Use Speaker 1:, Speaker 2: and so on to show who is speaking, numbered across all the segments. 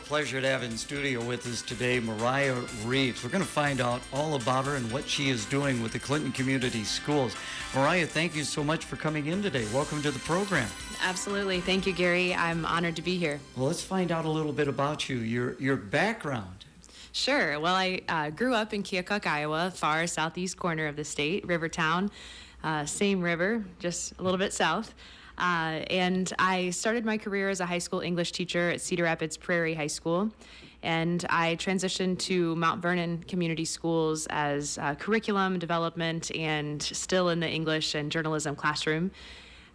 Speaker 1: pleasure to have in studio with us today Mariah Reeves. We're going to find out all about her and what she is doing with the Clinton Community Schools. Mariah, thank you so much for coming in today. Welcome to the program.
Speaker 2: Absolutely. Thank you, Gary. I'm honored to be here.
Speaker 1: Well, let's find out a little bit about you, your background.
Speaker 2: Sure. Well, I grew up in Keokuk, Iowa, far southeast corner of the state, Rivertown, same river, just a little bit south. And I started my career as a high school English teacher at Cedar Rapids Prairie High School. And I transitioned to Mount Vernon Community Schools as curriculum development and still in the English and journalism classroom.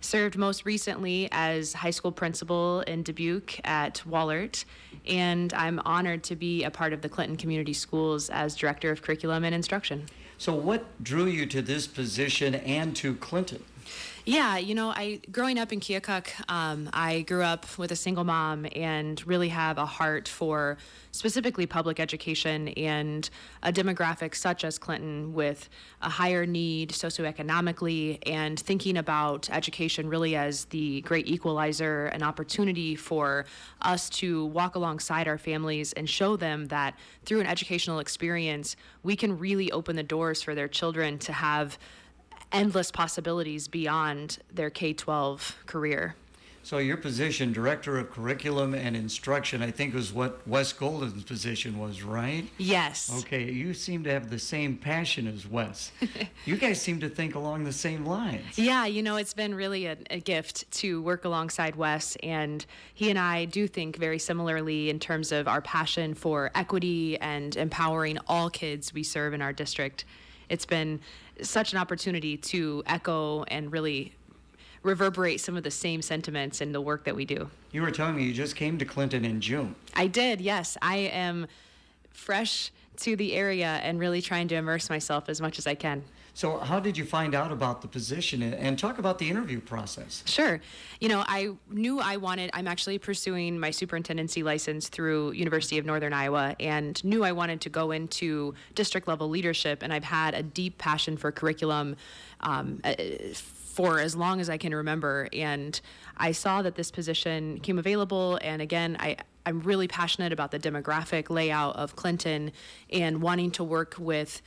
Speaker 2: Served most recently as high school principal in Dubuque at Wahlert, and I'm honored to be a part of the Clinton Community Schools as Director of Curriculum and Instruction.
Speaker 1: So what drew you to this position and to Clinton?
Speaker 2: Yeah, growing up in Keokuk, I grew up with a single mom and really have a heart for specifically public education and a demographic such as Clinton with a higher need socioeconomically, and thinking about education really as the great equalizer, an opportunity for us to walk alongside our families and show them that through an educational experience, we can really open the doors for their children to have endless possibilities beyond their K-12 career.
Speaker 1: So your position, Director of Curriculum and Instruction, I think was what Wes Golden's position was, right?
Speaker 2: Yes.
Speaker 1: Okay, you seem to have the same passion as Wes. You guys seem to think along the same lines.
Speaker 2: Yeah, it's been really a gift to work alongside Wes, and he and I do think very similarly in terms of our passion for equity and empowering all kids we serve in our district. It's been such an opportunity to echo and really reverberate some of the same sentiments in the work that we do.
Speaker 1: You were telling me you just came to Clinton in June.
Speaker 2: I did, yes. I am fresh to the area and really trying to immerse myself as much as I can.
Speaker 1: So how did you find out about the position, and talk about the interview process?
Speaker 2: Sure. I knew I'm actually pursuing my superintendency license through University of Northern Iowa, and knew I wanted to go into district level leadership, and I've had a deep passion for curriculum for as long as I can remember. And I saw that this position came available, and again, I'm really passionate about the demographic layout of Clinton and wanting to work with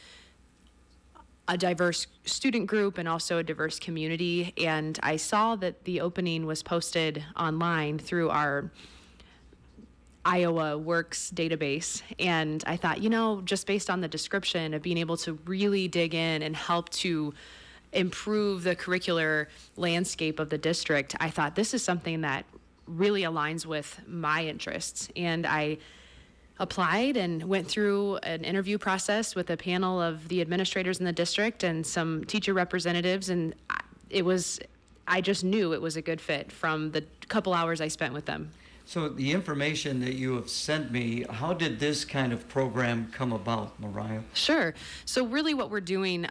Speaker 2: a diverse student group and also a diverse community. And I saw that the opening was posted online through our Iowa Works database. And I thought, just based on the description of being able to really dig in and help to improve the curricular landscape of the district, I thought this is something that really aligns with my interests. And I applied and went through an interview process with a panel of the administrators in the district and some teacher representatives, and I just knew it was a good fit from the couple hours I spent with them.
Speaker 1: So the information that you have sent me, how did this kind of program come about, Mariah?
Speaker 2: Sure. So really what we're doing,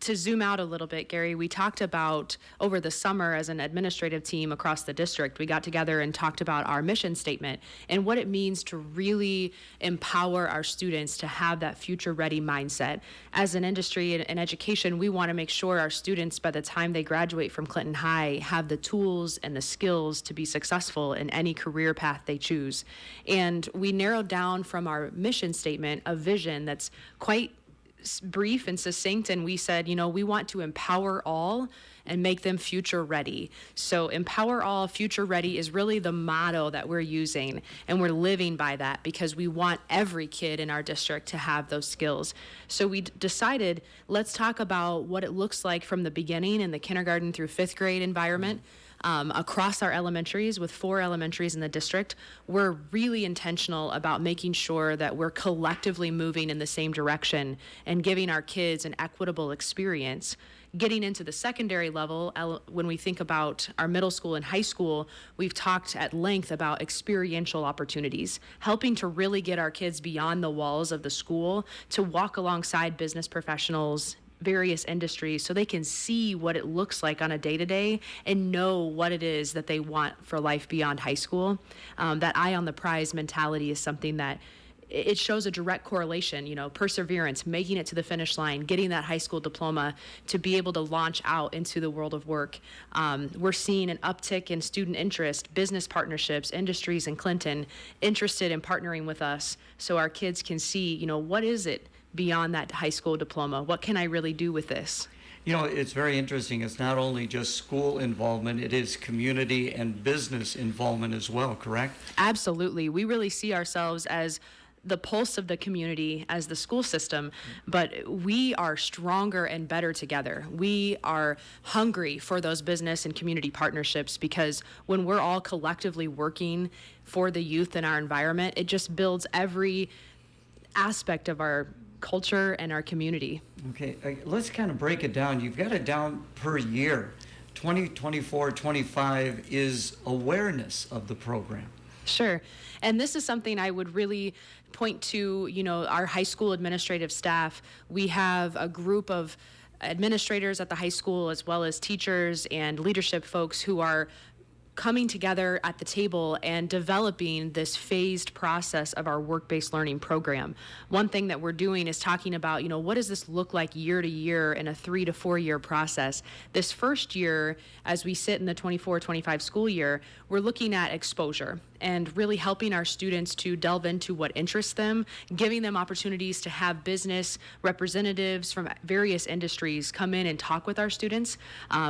Speaker 2: to zoom out a little bit, Gary, we talked about over the summer as an administrative team across the district, we got together and talked about our mission statement and what it means to really empower our students to have that future-ready mindset. As an industry and education, we want to make sure our students, by the time they graduate from Clinton High, have the tools and the skills to be successful in any career path they choose. And we narrowed down from our mission statement a vision that's quite brief and succinct, and we said, we want to empower all and make them future ready. So empower all, future ready is really the motto that we're using, and we're living by that because we want every kid in our district to have those skills. So we decided, let's talk about what it looks like from the beginning in the kindergarten through fifth grade environment. Across our elementaries, with 4 elementaries in the district, we're really intentional about making sure that we're collectively moving in the same direction and giving our kids an equitable experience. Getting into the secondary level, when we think about our middle school and high school, we've talked at length about experiential opportunities, helping to really get our kids beyond the walls of the school to walk alongside business professionals, various industries, so they can see what it looks like on a day-to-day and know what it is that they want for life beyond high school. That eye on the prize mentality is something that it shows a direct correlation, perseverance, making it to the finish line, getting that high school diploma to be able to launch out into the world of work. We're seeing an uptick in student interest, business partnerships, industries in Clinton interested in partnering with us so our kids can see, what is it beyond that high school diploma? What can I really do with this?
Speaker 1: It's very interesting. It's not only just school involvement, it is community and business involvement as well, correct?
Speaker 2: Absolutely. We really see ourselves as the pulse of the community as the school system, but we are stronger and better together. We are hungry for those business and community partnerships because when we're all collectively working for the youth in our environment, it just builds every aspect of our culture and our community.
Speaker 1: Okay, let's kind of break it down. You've got it down per year. 2024, 25 is awareness of the program.
Speaker 2: Sure. And this is something I would really point to, our high school administrative staff. We have a group of administrators at the high school as well as teachers and leadership folks who are coming together at the table and developing this phased process of our work-based learning program. One thing that we're doing is talking about, what does this look like year to year in a 3 to 4 year process? This first year, as we sit in the 24-25 school year, we're looking at exposure and really helping our students to delve into what interests them, giving them opportunities to have business representatives from various industries come in and talk with our students.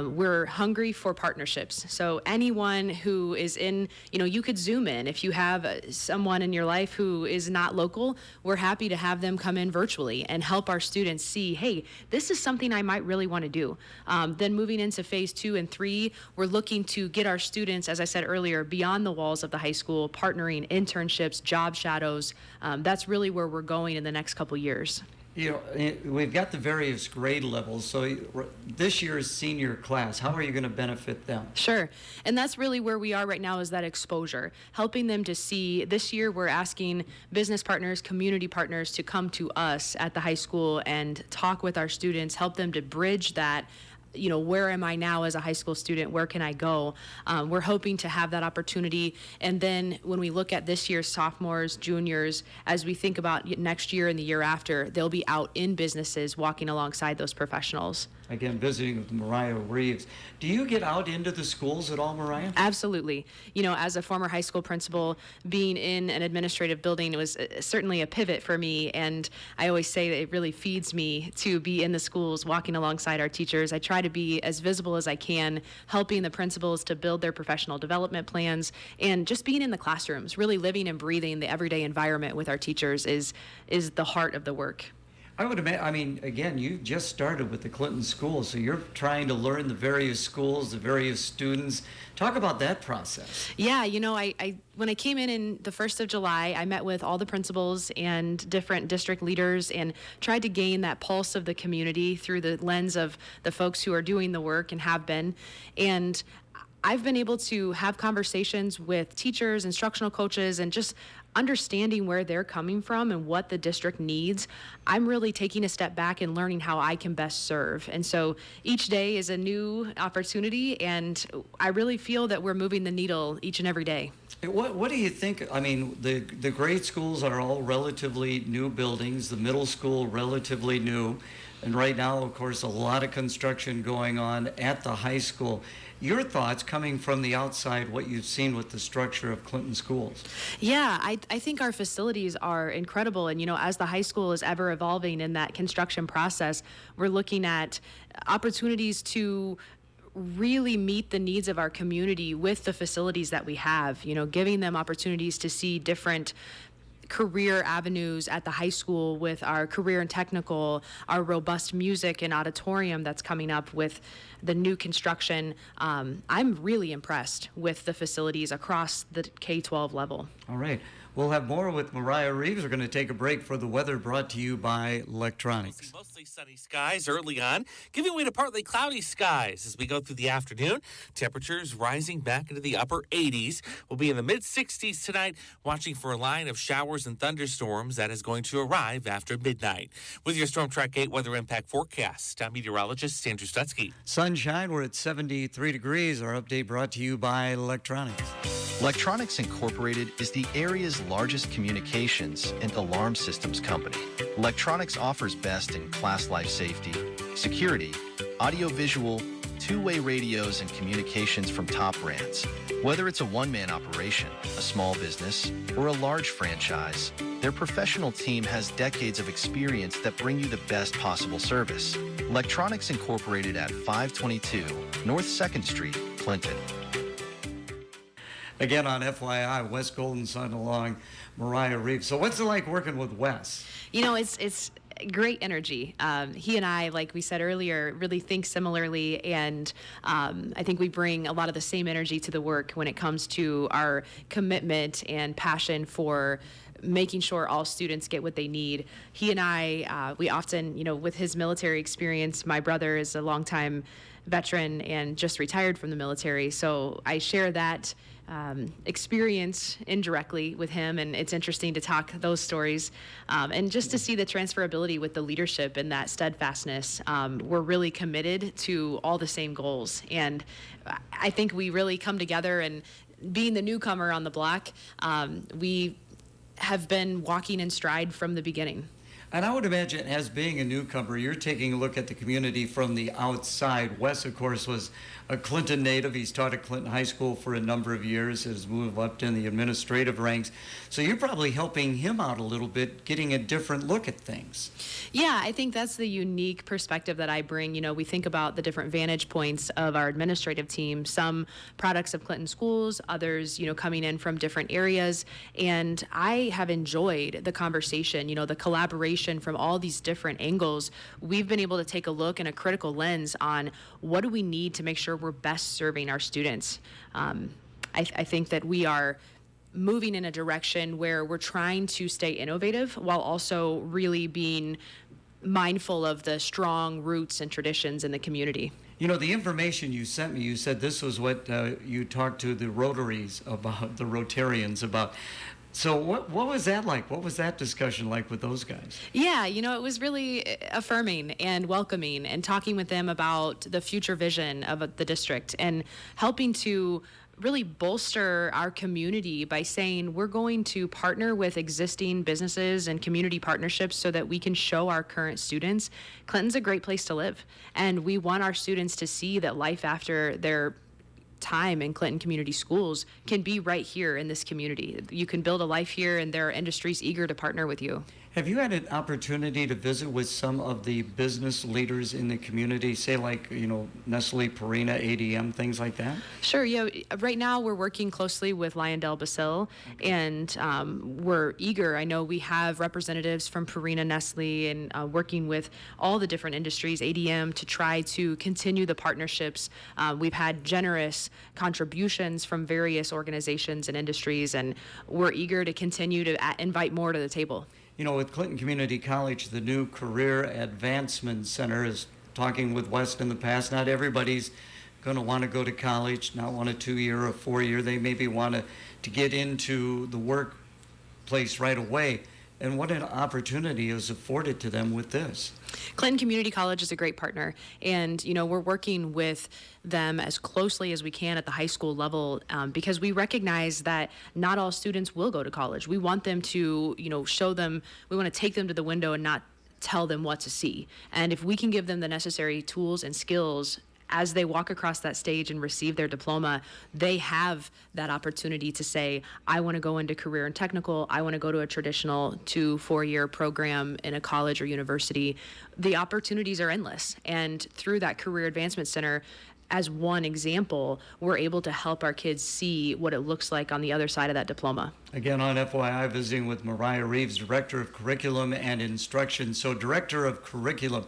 Speaker 2: We're hungry for partnerships. So anyone who is in, you could Zoom in. If you have someone in your life who is not local, we're happy to have them come in virtually and help our students see, hey, this is something I might really want to do. Then moving into phase 2 and 3, we're looking to get our students, as I said earlier, beyond the walls of the high school, partnering, internships, job shadows. That's really where we're going in the next couple years.
Speaker 1: We've got the various grade levels. So this year's senior class, how are you going to benefit them?
Speaker 2: Sure. And that's really where we are right now, is that exposure, helping them to see. This year we're asking business partners, community partners to come to us at the high school and talk with our students, help them to bridge that. Where am I now as a high school student? Where can I go? We're hoping to have that opportunity. And then when we look at this year's sophomores, juniors, as we think about next year and the year after, they'll be out in businesses walking alongside those professionals.
Speaker 1: Again, visiting with Mariah Reeves. Do you get out into the schools at all, Mariah?
Speaker 2: Absolutely. As a former high school principal, being in an administrative building was certainly a pivot for me. And I always say that it really feeds me to be in the schools, walking alongside our teachers. I try to be as visible as I can, helping the principals to build their professional development plans, and just being in the classrooms, really living and breathing the everyday environment with our teachers is the heart of the work.
Speaker 1: I would imagine, again, you just started with the Clinton schools, so you're trying to learn the various schools, the various students. Talk about that process.
Speaker 2: Yeah, I when I came in the 1st of July, I met with all the principals and different district leaders and tried to gain that pulse of the community through the lens of the folks who are doing the work and have been. And I've been able to have conversations with teachers, instructional coaches, and just understanding where they're coming from and what the district needs. I'm really taking a step back and learning how I can best serve. And so each day is a new opportunity, and I really feel that we're moving the needle each and every day.
Speaker 1: What do you think? The grade schools are all relatively new buildings, the middle school relatively new, and right now, of course, a lot of construction going on at the high school. Your thoughts coming from the outside, what you've seen with the structure of Clinton schools?
Speaker 2: Yeah, I think our facilities are incredible. And, as the high school is ever evolving in that construction process, we're looking at opportunities to really meet the needs of our community with the facilities that we have, giving them opportunities to see different career avenues at the high school with our career and technical, our robust music and auditorium that's coming up with the new construction. I'm really impressed with the facilities across the K-12 level.
Speaker 1: All right. We'll have more with Mariah Reeves. We're going to take a break for the weather, brought to you by Electronics.
Speaker 3: Mostly sunny skies early on, giving way to partly cloudy skies as we go through the afternoon. Temperatures rising back into the upper 80s. We'll be in the mid-60s tonight, watching for a line of showers and thunderstorms that is going to arrive after midnight. With your Storm Track 8 weather impact forecast, I'm meteorologist Andrew Stutzky.
Speaker 1: Sunshine, we're at 73 degrees. Our update brought to you by Electronics.
Speaker 4: Electronics Incorporated is the area's largest communications and alarm systems company. Electronics offers best in class life safety, security, audiovisual, two-way radios, and communications from top brands. Whether it's a one-man operation, a small business, or a large franchise, their professional team has decades of experience that bring you the best possible service. Electronics Incorporated at 522 North 2nd Street, Clinton.
Speaker 1: Again, on FYI, Wes Golden's son along Mariah Reeves. So what's it like working with Wes?
Speaker 2: You know, it's great energy. He and I, like we said earlier, really think similarly, and I think we bring a lot of the same energy to the work when it comes to our commitment and passion for making sure all students get what they need. He and I, we often, you know, with his military experience, my brother is a longtime veteran and just retired from the military, so I share that experience indirectly with him, and it's interesting to talk those stories and just to see the transferability with the leadership and that steadfastness. We're really committed to all the same goals, and I think we really come together, and being the newcomer on the block, we have been walking in stride from the beginning.
Speaker 1: And I would imagine, as being a newcomer, you're taking a look at the community from the outside. Wes, of course, was a Clinton native. He's taught at Clinton High School for a number of years, has moved up in the administrative ranks. So you're probably helping him out a little bit, getting a different look at things.
Speaker 2: Yeah, I think that's the unique perspective that I bring. You know, we think about the different vantage points of our administrative team, some products of Clinton schools, others, you know, coming in from different areas. And I have enjoyed the conversation, you know, the collaboration from all these different angles. We've been able to take a look and a critical lens on what do we need to make sure we're best serving our students. I think that we are moving in a direction where we're trying to stay innovative while also really being mindful of the strong roots and traditions in the community.
Speaker 1: You know, the information you sent me, you said this was what you talked to the Rotaries about, the Rotarians about. So what was that like? What was that discussion like with those guys?
Speaker 2: Yeah, you know, it was really affirming and welcoming, and talking with them about the future vision of the district and helping to really bolster our community by saying we're going to partner with existing businesses and community partnerships so that we can show our current students Clinton's a great place to live. And we want our students to see that life after their time in Clinton Community Schools can be right here in this community. You can build a life here, and there are industries eager to partner with you.
Speaker 1: Have you had an opportunity to visit with some of the business leaders in the community, say like, you know, Nestle, Purina, ADM, things like that?
Speaker 2: Sure, yeah. Right now we're working closely with Lyondell Basile, and we're eager. I know we have representatives from Purina, Nestle, and working with all the different industries, ADM, to try to continue the partnerships. We've had generous contributions from various organizations and industries, and we're eager to continue to invite more to the table.
Speaker 1: You know, with Clinton Community College, the new Career Advancement Center is talking with West in the past. Not everybody's going to want to go to college, not want a 2-year or 4-year. They maybe want to get into the workplace right away. And what an opportunity is afforded to them with this.
Speaker 2: Clinton Community College is a great partner, and you know, we're working with them as closely as we can at the high school level, because we recognize that not all students will go to college. We want them to, you know, show them, we want to take them to the window and not tell them what to see. And if we can give them the necessary tools and skills as they walk across that stage and receive their diploma, they have that opportunity to say, I want to go into career and technical, I want to go to a traditional 2-4-year program in a college or university. The opportunities are endless. And through that Career Advancement Center, as one example, we're able to help our kids see what it looks like on the other side of that diploma.
Speaker 1: Again, on FYI, visiting with Mariah Reeves, Director of Curriculum and Instruction. So, Director of Curriculum,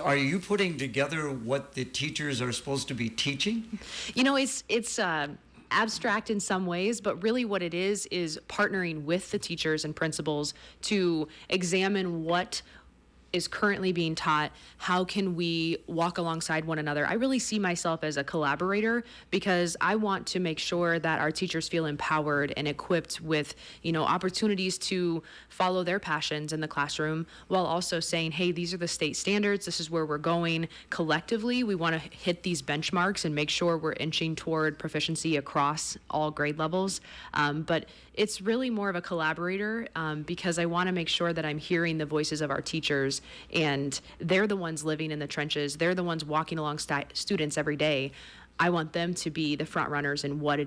Speaker 1: are you putting together what the teachers are supposed to be teaching?
Speaker 2: You know, it's abstract in some ways, but really what it is partnering with the teachers and principals to examine what is currently being taught, how can we walk alongside one another? I really see myself as a collaborator because I want to make sure that our teachers feel empowered and equipped with, opportunities to follow their passions in the classroom, while also saying, hey, these are the state standards, this is where we're going. Collectively, we want to hit these benchmarks and make sure we're inching toward proficiency across all grade levels. But it's really more of a collaborator because I want to make sure that I'm hearing the voices of our teachers, and they're the ones living in the trenches. They're the ones walking alongside students every day. I want them to be the front runners in what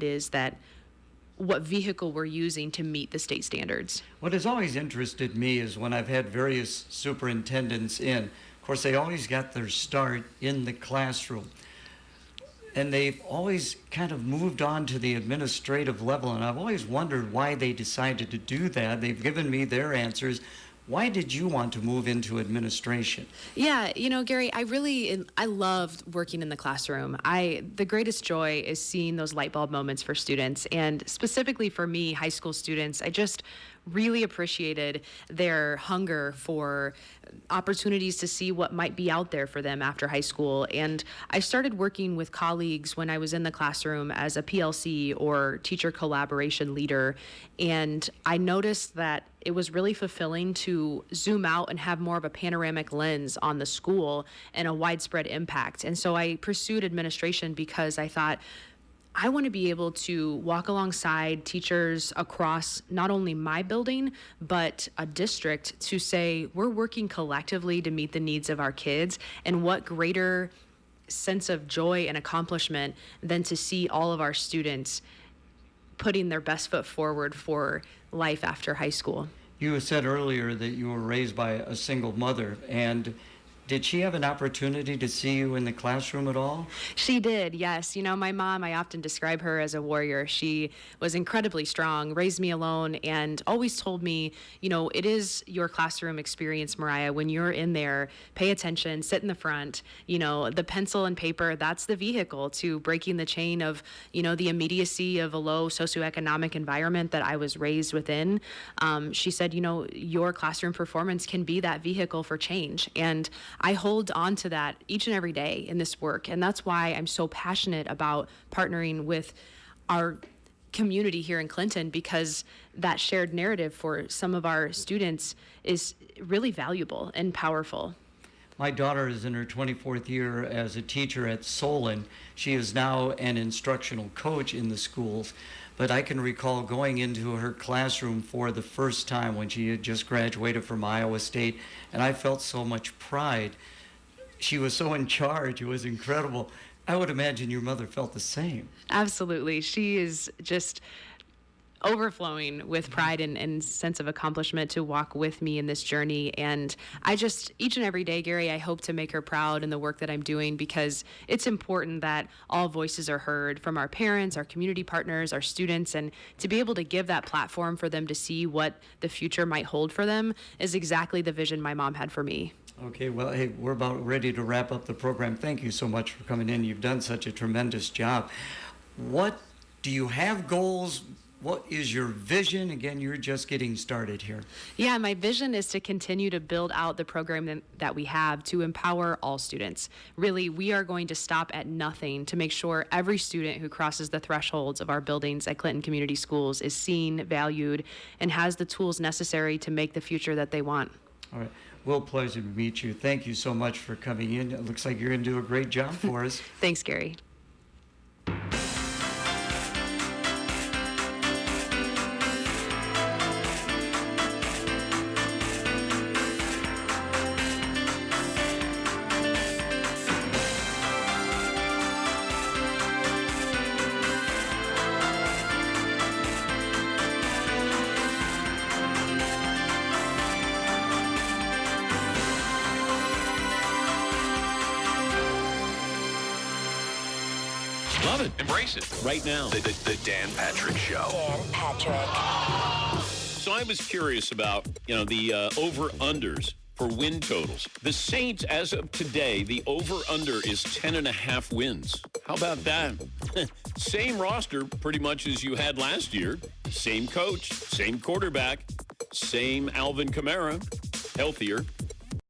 Speaker 2: vehicle we're using to meet the state standards.
Speaker 1: What has always interested me is when I've had various superintendents in, of course, they always got their start in the classroom. And they've always kind of moved on to the administrative level, and I've always wondered why they decided to do that. They've given me their answers. Why did you want to move into administration?
Speaker 2: Yeah, Gary, I loved working in the classroom. The greatest joy is seeing those light bulb moments for students, and specifically for me, high school students. I just really appreciated their hunger for opportunities to see what might be out there for them after high school. And I started working with colleagues when I was in the classroom as a PLC or teacher collaboration leader. And I noticed that it was really fulfilling to zoom out and have more of a panoramic lens on the school and a widespread impact. And so I pursued administration because I thought, I want to be able to walk alongside teachers across not only my building, but a district to say, we're working collectively to meet the needs of our kids. And what greater sense of joy and accomplishment than to see all of our students putting their best foot forward for life after high school.
Speaker 1: You said earlier that you were raised by a single mother, and did she have an opportunity to see you in the classroom at all?
Speaker 2: She did, yes. My mom, I often describe her as a warrior. She was incredibly strong, raised me alone, and always told me, it is your classroom experience, Mariah. When you're in there, pay attention, sit in the front. The pencil and paper, that's the vehicle to breaking the chain of, the immediacy of a low socioeconomic environment that I was raised within. She said, your classroom performance can be that vehicle for change. And I hold on to that each and every day in this work. And that's why I'm so passionate about partnering with our community here in Clinton, because that shared narrative for some of our students is really valuable and powerful.
Speaker 1: My daughter is in her 24th year as a teacher at Solon. She is now an instructional coach in the schools. But I can recall going into her classroom for the first time when she had just graduated from Iowa State, and I felt so much pride. She was so in charge. It was incredible. I would imagine your mother felt the same.
Speaker 2: Absolutely. She is just overflowing with pride and sense of accomplishment to walk with me in this journey. And each and every day, Gary, I hope to make her proud in the work that I'm doing, because it's important that all voices are heard from our parents, our community partners, our students, and to be able to give that platform for them to see what the future might hold for them is exactly the vision my mom had for me.
Speaker 1: Okay, well, hey, we're about ready to wrap up the program. Thank you so much for coming in. You've done such a tremendous job. Do you have goals? What is your vision? Again, you're just getting started here.
Speaker 2: Yeah, my vision is to continue to build out the program that we have to empower all students. Really, we are going to stop at nothing to make sure every student who crosses the thresholds of our buildings at Clinton Community Schools is seen, valued, and has the tools necessary to make the future that they want.
Speaker 1: All right. Well, pleasure to meet you. Thank you so much for coming in. It looks like you're going to do a great job for us.
Speaker 2: Thanks, Gary.
Speaker 5: Love it. Embrace it. Right now.
Speaker 6: The Dan Patrick Show.
Speaker 7: Dan Patrick.
Speaker 5: So I was curious about, the over-unders for win totals. The Saints, as of today, the over-under is 10.5 wins. How about that? Same roster pretty much as you had last year. Same coach, same quarterback, same Alvin Kamara, healthier.